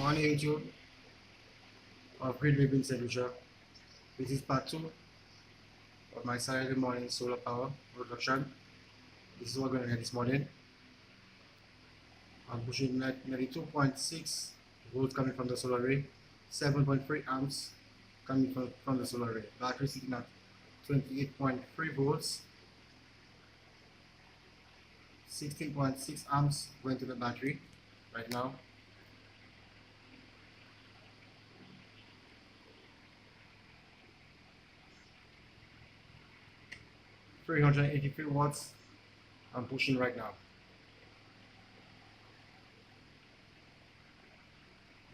Morning YouTube of Great Living Solution. This is part 2 of my Saturday morning solar power production. This is what we're going to get this morning. I'm pushing 92.6 volts coming from the solar array, 7.3 amps coming from the solar array. Battery sitting at 28.3 volts, 16.6 amps going to the battery right now. $383 watts I'm pushing right now.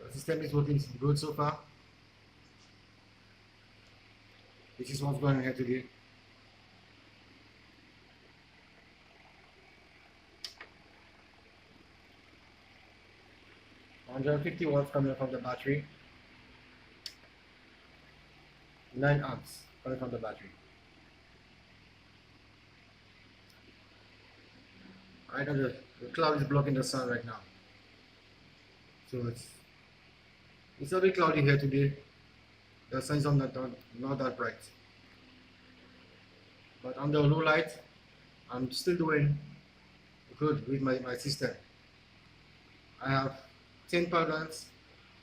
The system is working good so far. This is what's going ahead today. $150 watts coming from the battery, 9 amps coming from the battery. Right now the cloud is blocking the sun right now, so it's a bit cloudy here today. The sun is not that bright, but under low light I'm still doing good with my system. I have 10 panels,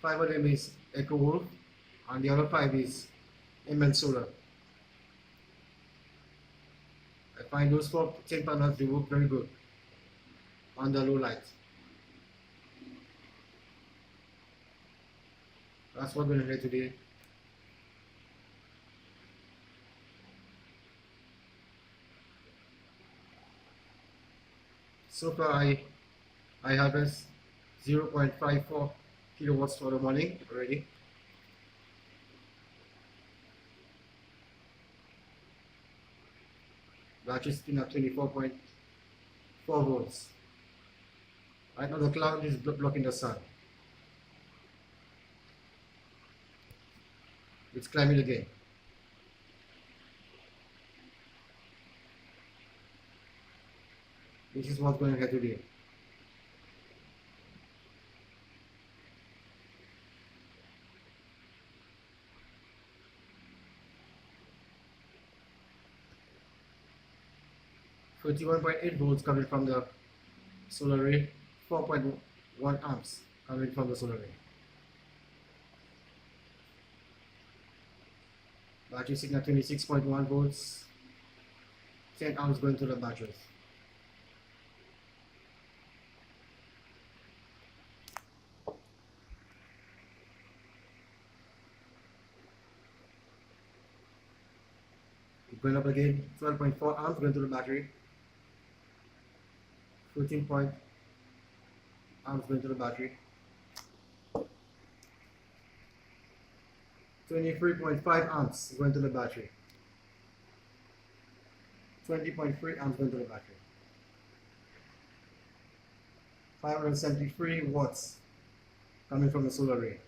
5 of them is EcoWolf and the other 5 is MN Solar. I find those 10 panels, they work very good under low light. That's what we're going to do today. So far I harvest 0.54 kilowatts for the morning already. Battery sitting at 24.4 volts. Right now the cloud is blocking the sun. It's climbing again. This is what's going ahead today. $41.8 volts coming from the solar array, 4.1 amps coming from the solar array. Battery sitting at 26.1 volts, 10 amps going to the batteries. Going up again, 12.4 amps going to the battery, 14 amps going to the battery, 23.5 amps going to the battery, 20.3 amps going to the battery, 573 watts coming from the solar array.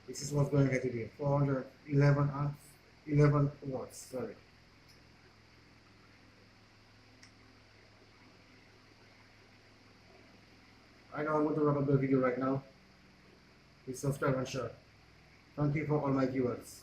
This is what's going ahead today. 411 amps, 11 watts, sorry. I know I'm going to wrap up the video right now. Please subscribe and share. Thank you for all my viewers.